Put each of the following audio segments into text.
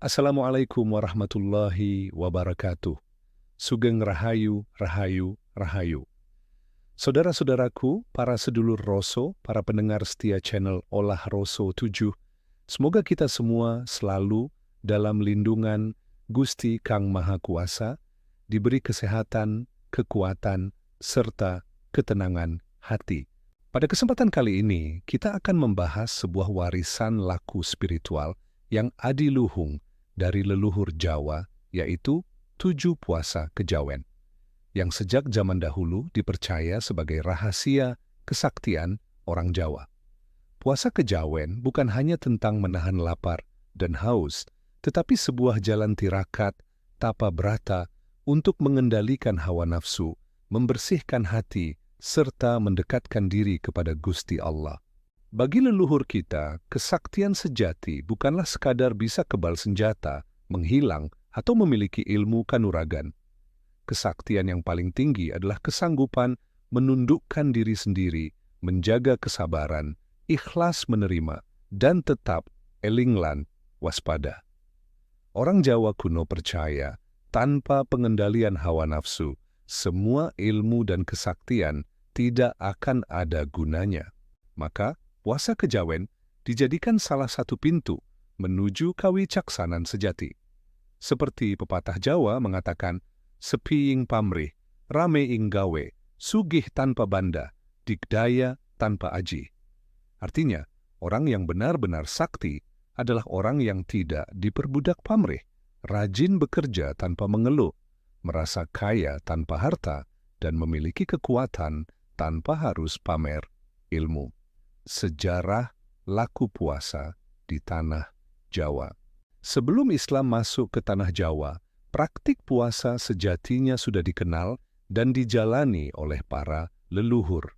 Assalamualaikum warahmatullahi wabarakatuh. Sugeng Rahayu, Rahayu, Rahayu. Saudara-saudaraku, para sedulur Roso, para pendengar setia channel Olah Roso 7, semoga kita semua selalu dalam lindungan Gusti Kang Maha Kuasa, diberi kesehatan, kekuatan, serta ketenangan hati. Pada kesempatan kali ini, kita akan membahas sebuah warisan laku spiritual yang adiluhung dari leluhur Jawa, yaitu 7 puasa kejawen, yang sejak zaman dahulu dipercaya sebagai rahasia kesaktian orang Jawa. Puasa kejawen bukan hanya tentang menahan lapar dan haus, tetapi sebuah jalan tirakat, tapa brata, untuk mengendalikan hawa nafsu, membersihkan hati, serta mendekatkan diri kepada Gusti Allah. Bagi leluhur kita, kesaktian sejati bukanlah sekadar bisa kebal senjata, menghilang, atau memiliki ilmu kanuragan. Kesaktian yang paling tinggi adalah kesanggupan menundukkan diri sendiri, menjaga kesabaran, ikhlas menerima, dan tetap elinglan, waspada. Orang Jawa kuno percaya, tanpa pengendalian hawa nafsu, semua ilmu dan kesaktian tidak akan ada gunanya. Maka, puasa kejawen dijadikan salah satu pintu menuju kawicaksanan sejati. Seperti pepatah Jawa mengatakan, sepi ing pamrih, rame ing gawe, sugih tanpa banda, digdaya tanpa aji. Artinya, orang yang benar-benar sakti adalah orang yang tidak diperbudak pamrih, rajin bekerja tanpa mengeluh, merasa kaya tanpa harta, dan memiliki kekuatan tanpa harus pamer ilmu. Sejarah laku puasa di tanah Jawa. Sebelum Islam masuk ke tanah Jawa, praktik puasa sejatinya sudah dikenal dan dijalani oleh para leluhur.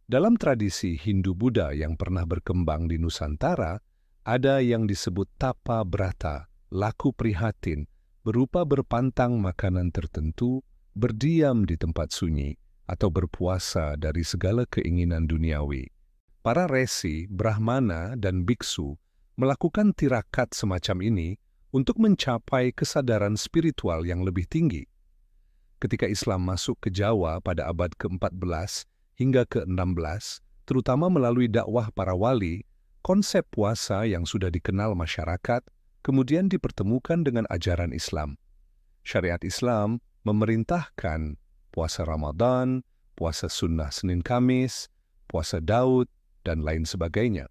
Dalam tradisi Hindu-Buddha yang pernah berkembang di Nusantara, ada yang disebut tapa brata, laku prihatin, berupa berpantang makanan tertentu, berdiam di tempat sunyi, atau berpuasa dari segala keinginan duniawi. Para resi, brahmana, dan biksu melakukan tirakat semacam ini untuk mencapai kesadaran spiritual yang lebih tinggi. Ketika Islam masuk ke Jawa pada abad ke-14 hingga ke-16, terutama melalui dakwah para wali, konsep puasa yang sudah dikenal masyarakat kemudian dipertemukan dengan ajaran Islam. Syariat Islam memerintahkan puasa Ramadan, puasa sunnah Senin Kamis, puasa Daud, dan lain sebagainya.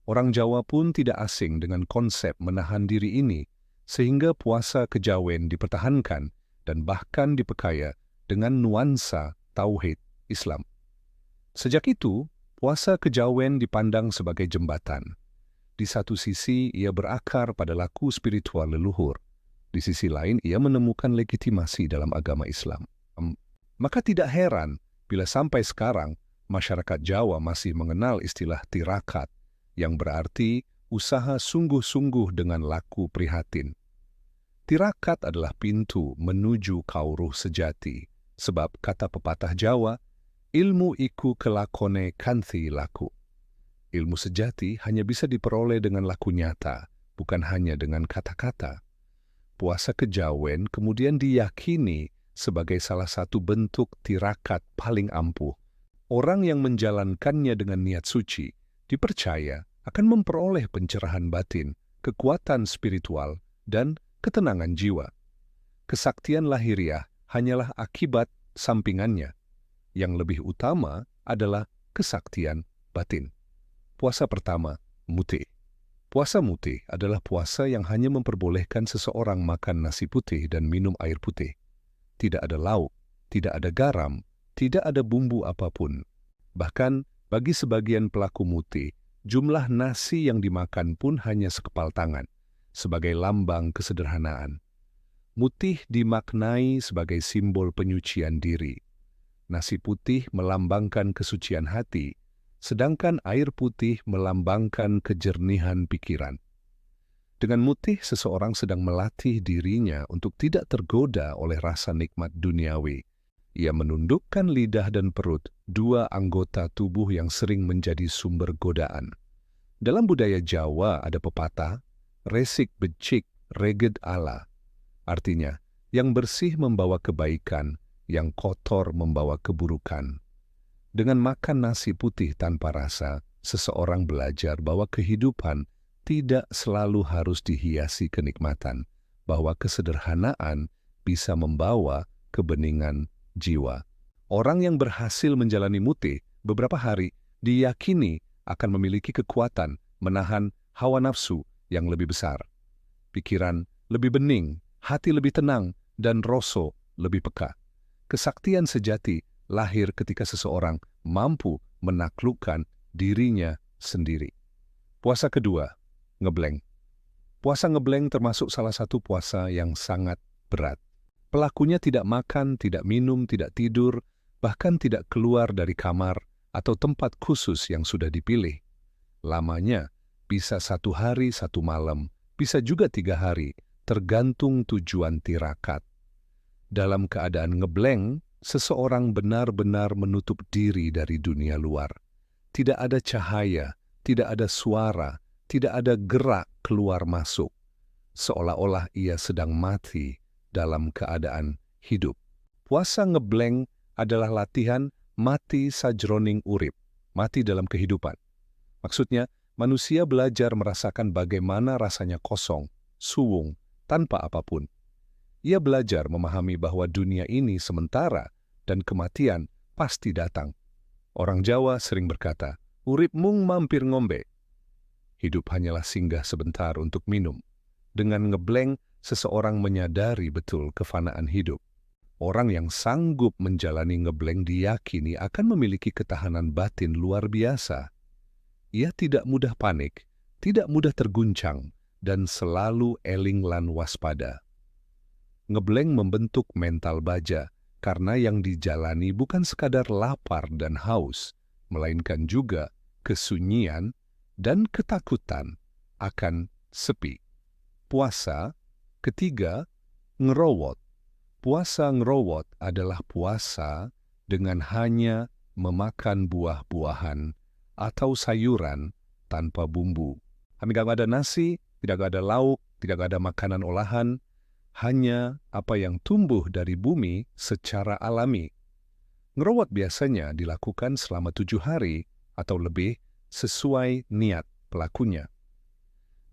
Orang Jawa pun tidak asing dengan konsep menahan diri ini, sehingga puasa kejawen dipertahankan dan bahkan dipekaya dengan nuansa tauhid Islam. Sejak itu, puasa kejawen dipandang sebagai jembatan. Di satu sisi, ia berakar pada laku spiritual leluhur. Di sisi lain, ia menemukan legitimasi dalam agama Islam. Maka tidak heran bila sampai sekarang masyarakat Jawa masih mengenal istilah tirakat, yang berarti usaha sungguh-sungguh dengan laku prihatin. Tirakat adalah pintu menuju kauruh sejati, sebab kata pepatah Jawa, ilmu iku kelakone kanthi laku. Ilmu sejati hanya bisa diperoleh dengan laku nyata, bukan hanya dengan kata-kata. Puasa kejawen kemudian diyakini sebagai salah satu bentuk tirakat paling ampuh. Orang yang menjalankannya dengan niat suci dipercaya akan memperoleh pencerahan batin, kekuatan spiritual, dan ketenangan jiwa. Kesaktian lahiriah hanyalah akibat sampingannya. Yang lebih utama adalah kesaktian batin. Puasa pertama, mutih. Puasa mutih adalah puasa yang hanya memperbolehkan seseorang makan nasi putih dan minum air putih. Tidak ada lauk, tidak ada garam, tidak ada bumbu apapun. Bahkan bagi sebagian pelaku mutih, jumlah nasi yang dimakan pun hanya sekepal tangan, sebagai lambang kesederhanaan. Mutih dimaknai sebagai simbol penyucian diri. Nasi putih melambangkan kesucian hati, sedangkan air putih melambangkan kejernihan pikiran. Dengan mutih, seseorang sedang melatih dirinya untuk tidak tergoda oleh rasa nikmat duniawi. Ia menundukkan lidah dan perut, dua anggota tubuh yang sering menjadi sumber godaan. Dalam budaya Jawa ada pepatah, resik becik, reged ala. Artinya, yang bersih membawa kebaikan, yang kotor membawa keburukan. Dengan makan nasi putih tanpa rasa, seseorang belajar bahwa kehidupan tidak selalu harus dihiasi kenikmatan, bahwa kesederhanaan bisa membawa kebeningan jiwa. Orang yang berhasil menjalani mute beberapa hari diyakini akan memiliki kekuatan menahan hawa nafsu yang lebih besar. Pikiran lebih bening, hati lebih tenang, dan rasa lebih peka. Kesaktian sejati lahir ketika seseorang mampu menaklukkan dirinya sendiri. Puasa kedua, ngebleng. Puasa ngebleng termasuk salah satu puasa yang sangat berat. Pelakunya tidak makan, tidak minum, tidak tidur, bahkan tidak keluar dari kamar atau tempat khusus yang sudah dipilih. Lamanya bisa 1 hari 1 malam, bisa juga 3 hari, tergantung tujuan tirakat. Dalam keadaan ngebleng, seseorang benar-benar menutup diri dari dunia luar. Tidak ada cahaya, tidak ada suara, tidak ada gerak keluar masuk. Seolah-olah ia sedang mati dalam keadaan hidup. Puasa ngebleng adalah latihan mati sajroning urip, mati dalam kehidupan. Maksudnya, manusia belajar merasakan bagaimana rasanya kosong, suwung, tanpa apapun. Ia belajar memahami bahwa dunia ini sementara dan kematian pasti datang. Orang Jawa sering berkata, urip mung mampir ngombe. Hidup hanyalah singgah sebentar untuk minum. Dengan ngebleng, seseorang menyadari betul kefanaan hidup. Orang yang sanggup menjalani ngebleng diyakini akan memiliki ketahanan batin luar biasa. Ia tidak mudah panik, tidak mudah terguncang, dan selalu eling lan waspada. Ngebleng membentuk mental baja, karena yang dijalani bukan sekadar lapar dan haus, melainkan juga kesunyian dan ketakutan akan sepi. Puasa ketiga, ngerowot. Puasa ngerowot adalah puasa dengan hanya memakan buah-buahan atau sayuran tanpa bumbu. Tidak ada nasi, tidak ada lauk, tidak ada makanan olahan, hanya apa yang tumbuh dari bumi secara alami. Ngerowot biasanya dilakukan selama 7 hari atau lebih sesuai niat pelakunya.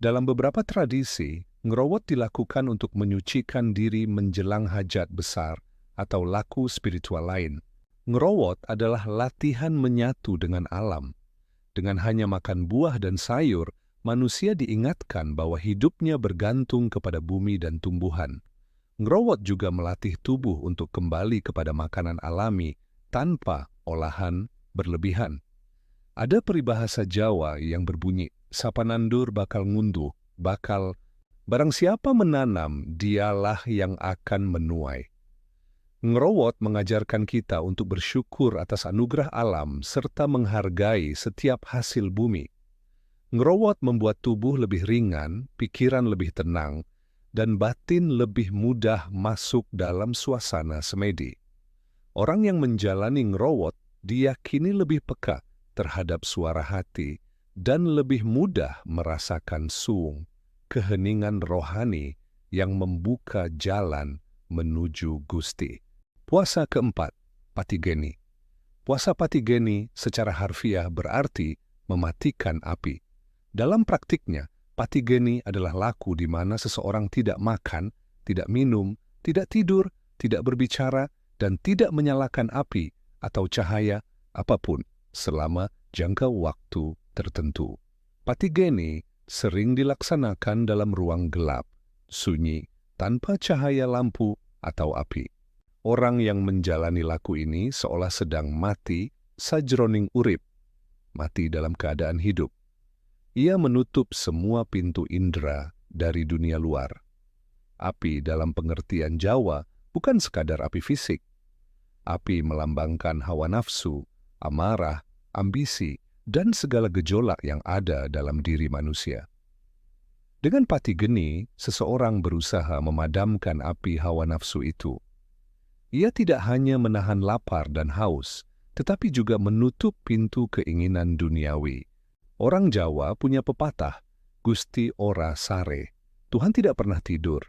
Dalam beberapa tradisi, ngerowot dilakukan untuk menyucikan diri menjelang hajat besar atau laku spiritual lain. Ngerowot adalah latihan menyatu dengan alam. Dengan hanya makan buah dan sayur, manusia diingatkan bahwa hidupnya bergantung kepada bumi dan tumbuhan. Ngerowot juga melatih tubuh untuk kembali kepada makanan alami tanpa olahan berlebihan. Ada peribahasa Jawa yang berbunyi, sapanandur bakal ngunduh, bakal barang siapa menanam, dialah yang akan menuai. Ngerowot mengajarkan kita untuk bersyukur atas anugerah alam serta menghargai setiap hasil bumi. Ngerowot membuat tubuh lebih ringan, pikiran lebih tenang, dan batin lebih mudah masuk dalam suasana semedi. Orang yang menjalani ngerowot diyakini lebih peka terhadap suara hati dan lebih mudah merasakan suung, keheningan rohani yang membuka jalan menuju Gusti. Puasa keempat, patigeni. Puasa patigeni secara harfiah berarti mematikan api. Dalam praktiknya, patigeni adalah laku di mana seseorang tidak makan, tidak minum, tidak tidur, tidak berbicara, dan tidak menyalakan api atau cahaya apapun selama jangka waktu tertentu. Patigeni sering dilaksanakan dalam ruang gelap, sunyi, tanpa cahaya lampu atau api. Orang yang menjalani laku ini seolah sedang mati sajroning urip, mati dalam keadaan hidup. Ia menutup semua pintu indera dari dunia luar. Api dalam pengertian Jawa bukan sekadar api fisik. Api melambangkan hawa nafsu, amarah, ambisi, dan segala gejolak yang ada dalam diri manusia. Dengan patigeni, seseorang berusaha memadamkan api hawa nafsu itu. Ia tidak hanya menahan lapar dan haus, tetapi juga menutup pintu keinginan duniawi. Orang Jawa punya pepatah, Gusti ora sare, Tuhan tidak pernah tidur.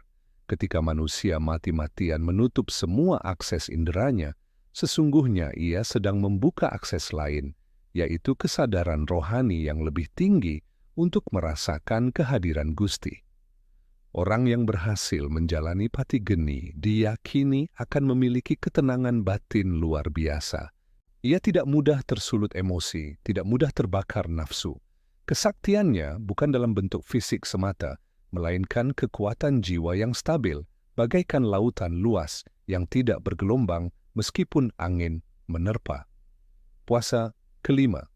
Ketika manusia mati-matian menutup semua akses inderanya, sesungguhnya ia sedang membuka akses lain, yaitu kesadaran rohani yang lebih tinggi untuk merasakan kehadiran Gusti. Orang yang berhasil menjalani pati geni diyakini akan memiliki ketenangan batin luar biasa. Ia tidak mudah tersulut emosi, tidak mudah terbakar nafsu. Kesaktiannya bukan dalam bentuk fisik semata, melainkan kekuatan jiwa yang stabil, bagaikan lautan luas yang tidak bergelombang meskipun angin menerpa. Puasa kelima,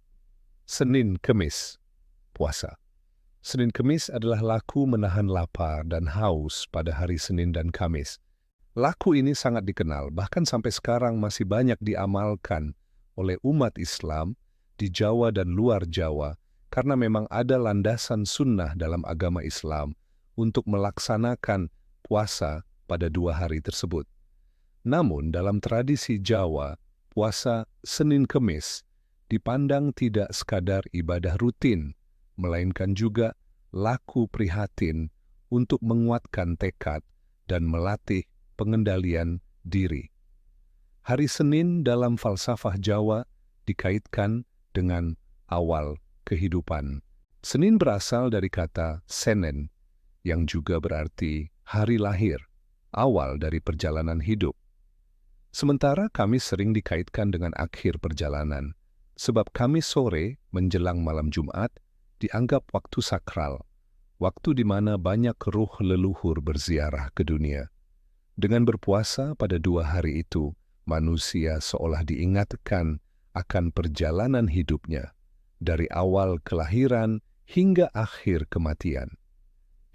Senin Kemis. Puasa. Senin Kemis adalah laku menahan lapar dan haus pada hari Senin dan Kamis. Laku ini sangat dikenal, bahkan sampai sekarang masih banyak diamalkan oleh umat Islam di Jawa dan luar Jawa, karena memang ada landasan sunnah dalam agama Islam untuk melaksanakan puasa pada 2 hari tersebut. Namun dalam tradisi Jawa, puasa Senin Kemis dipandang tidak sekadar ibadah rutin, melainkan juga laku prihatin untuk menguatkan tekad dan melatih pengendalian diri. Hari Senin dalam falsafah Jawa dikaitkan dengan awal kehidupan. Senin berasal dari kata senen, yang juga berarti hari lahir, awal dari perjalanan hidup. Sementara Kamis sering dikaitkan dengan akhir perjalanan, sebab Kamis sore menjelang malam Jumat dianggap waktu sakral, waktu di mana banyak ruh leluhur berziarah ke dunia. Dengan berpuasa pada 2 hari itu, manusia seolah diingatkan akan perjalanan hidupnya, dari awal kelahiran hingga akhir kematian.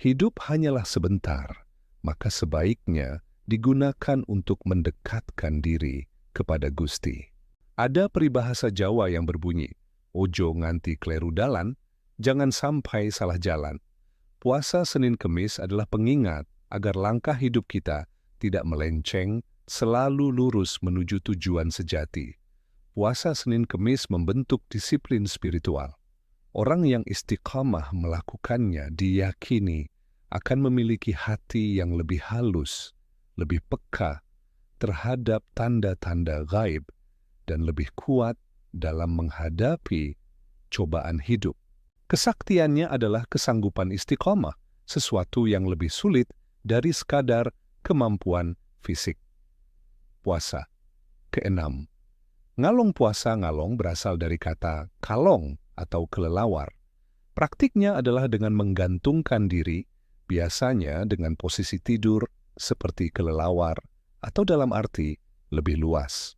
Hidup hanyalah sebentar, maka sebaiknya digunakan untuk mendekatkan diri kepada Gusti. Ada peribahasa Jawa yang berbunyi, "Ojo nganti kleru dalan, jangan sampai salah jalan." Puasa Senin Kemis adalah pengingat agar langkah hidup kita tidak melenceng, selalu lurus menuju tujuan sejati. Puasa Senin Kemis membentuk disiplin spiritual. Orang yang istiqamah melakukannya diyakini akan memiliki hati yang lebih halus, lebih peka terhadap tanda-tanda gaib, dan lebih kuat dalam menghadapi cobaan hidup. Kesaktiannya adalah kesanggupan istiqamah, sesuatu yang lebih sulit dari sekadar kemampuan fisik. Puasa keenam. Ngalong puasa ngalong berasal dari kata kalong atau kelelawar. Praktiknya adalah dengan menggantungkan diri, biasanya dengan posisi tidur seperti kelelawar atau dalam arti lebih luas.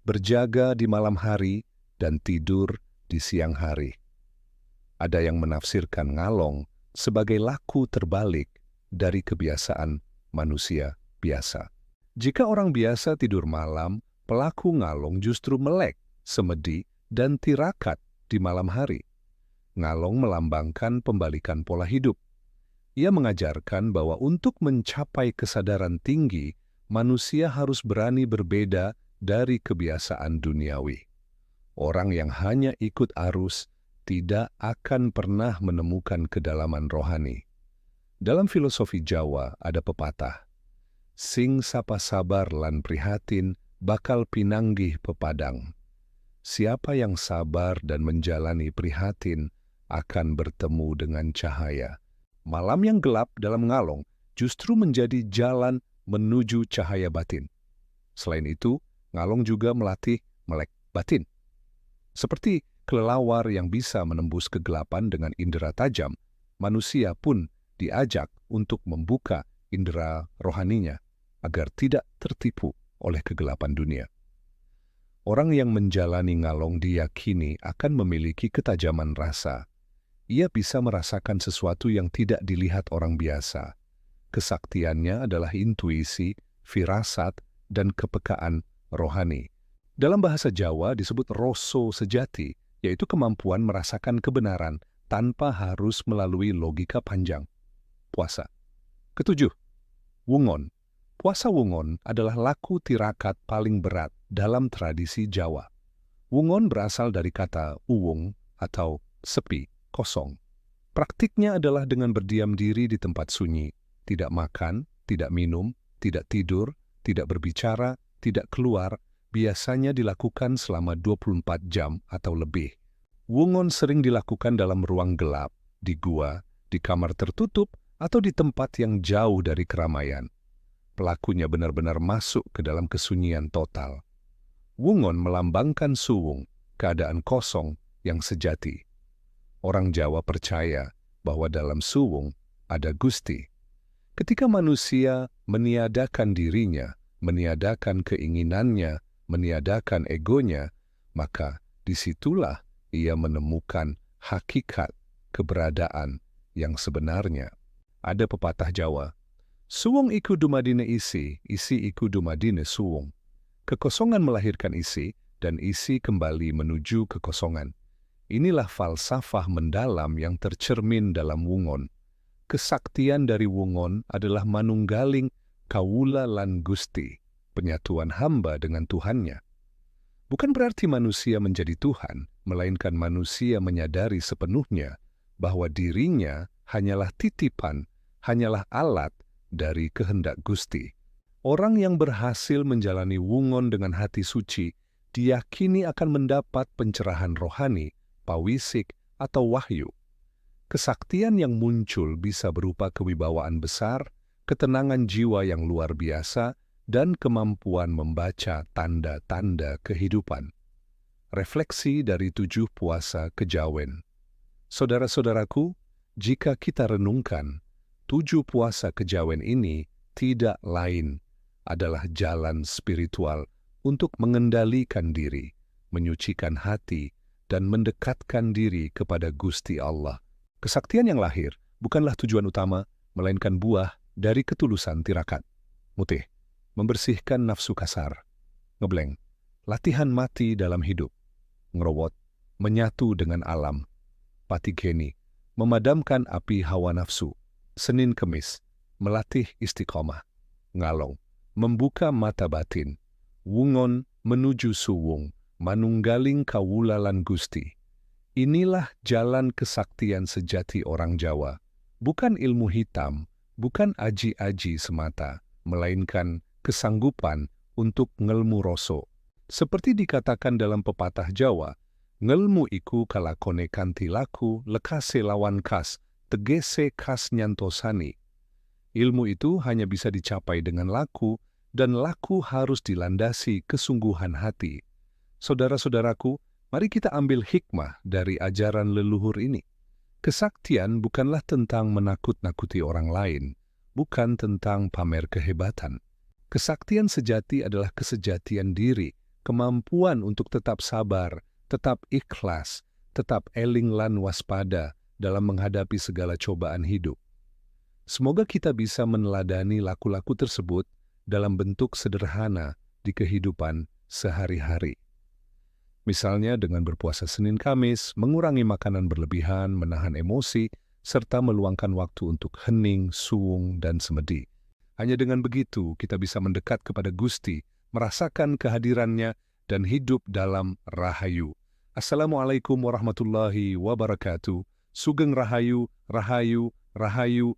Berjaga di malam hari dan tidur di siang hari. Ada yang menafsirkan ngalong sebagai laku terbalik dari kebiasaan manusia biasa. Jika orang biasa tidur malam, pelaku ngalong justru melek, semedi, dan tirakat di malam hari. Ngalong melambangkan pembalikan pola hidup. Ia mengajarkan bahwa untuk mencapai kesadaran tinggi, manusia harus berani berbeda dari kebiasaan duniawi. Orang yang hanya ikut arus tidak akan pernah menemukan kedalaman rohani. Dalam filosofi Jawa ada pepatah, "Sing sapa sabar lan prihatin, bakal pinanggih pepadang." Siapa yang sabar dan menjalani prihatin akan bertemu dengan cahaya. Malam yang gelap dalam ngalong justru menjadi jalan menuju cahaya batin. Selain itu, ngalong juga melatih melek batin. Seperti kelelawar yang bisa menembus kegelapan dengan indera tajam, manusia pun diajak untuk membuka indera rohaninya agar tidak tertipu oleh kegelapan dunia. Orang yang menjalani ngalong diyakini akan memiliki ketajaman rasa. Ia bisa merasakan sesuatu yang tidak dilihat orang biasa. Kesaktiannya adalah intuisi, firasat, dan kepekaan rohani. Dalam bahasa Jawa disebut rasa sejati, yaitu kemampuan merasakan kebenaran tanpa harus melalui logika panjang. Puasa. Ketujuh, Wungon. Puasa Wungon adalah laku tirakat paling berat dalam tradisi Jawa. Wungon berasal dari kata uwung atau sepi, kosong. Praktiknya adalah dengan berdiam diri di tempat sunyi, tidak makan, tidak minum, tidak tidur, tidak berbicara, tidak keluar, biasanya dilakukan selama 24 jam atau lebih. Wungon sering dilakukan dalam ruang gelap, di gua, di kamar tertutup, atau di tempat yang jauh dari keramaian. Pelakunya benar-benar masuk ke dalam kesunyian total. Wungon melambangkan suwung, keadaan kosong yang sejati. Orang Jawa percaya bahwa dalam suwung ada Gusti. Ketika manusia meniadakan dirinya, meniadakan keinginannya, meniadakan egonya, maka disitulah ia menemukan hakikat keberadaan yang sebenarnya. Ada pepatah Jawa, suwung iku dumadine isi, isi iku dumadine suwung. Kekosongan melahirkan isi, dan isi kembali menuju kekosongan. Inilah falsafah mendalam yang tercermin dalam wungon. Kesaktian dari wungon adalah manunggaling kawula lan Gusti, penyatuan hamba dengan Tuhannya. Bukan berarti manusia menjadi Tuhan, melainkan manusia menyadari sepenuhnya bahwa dirinya hanyalah titipan, hanyalah alat dari kehendak Gusti. Orang yang berhasil menjalani wungon dengan hati suci, diyakini akan mendapat pencerahan rohani, pawisik, atau wahyu. Kesaktian yang muncul bisa berupa kewibawaan besar, ketenangan jiwa yang luar biasa, dan kemampuan membaca tanda-tanda kehidupan. Refleksi dari 7 puasa Kejawen. Saudara-saudaraku, jika kita renungkan, 7 puasa Kejawen ini tidak lain adalah jalan spiritual untuk mengendalikan diri, menyucikan hati, dan mendekatkan diri kepada Gusti Allah. Kesaktian yang lahir bukanlah tujuan utama, melainkan buah dari ketulusan tirakat. Mutih, membersihkan nafsu kasar. Ngebleng, latihan mati dalam hidup. Ngerowot, menyatu dengan alam. Patigeni, memadamkan api hawa nafsu. Senin Kemis, melatih istiqomah. Ngalong, membuka mata batin. Wungon menuju suwung, manunggaling kawula lan Gusti. Inilah jalan kesaktian sejati orang Jawa. Bukan ilmu hitam, bukan aji-aji semata, melainkan kesanggupan untuk ngelmu rosok. Seperti dikatakan dalam pepatah Jawa, ngelmu iku kalakone kanthi laku lekase lawan kas, tegese kas nyantosani. Ilmu itu hanya bisa dicapai dengan laku, dan laku harus dilandasi kesungguhan hati. Saudara-saudaraku, mari kita ambil hikmah dari ajaran leluhur ini. Kesaktian bukanlah tentang menakut-nakuti orang lain, bukan tentang pamer kehebatan. Kesaktian sejati adalah kesejatian diri, kemampuan untuk tetap sabar, tetap ikhlas, tetap eling lan waspada dalam menghadapi segala cobaan hidup. Semoga kita bisa meneladani laku-laku tersebut dalam bentuk sederhana di kehidupan sehari-hari. Misalnya dengan berpuasa Senin Kamis, mengurangi makanan berlebihan, menahan emosi, serta meluangkan waktu untuk hening, suwung, dan semedi. Hanya dengan begitu kita bisa mendekat kepada Gusti, merasakan kehadirannya, dan hidup dalam rahayu. Assalamualaikum warahmatullahi wabarakatuh. Sugeng rahayu, rahayu, rahayu.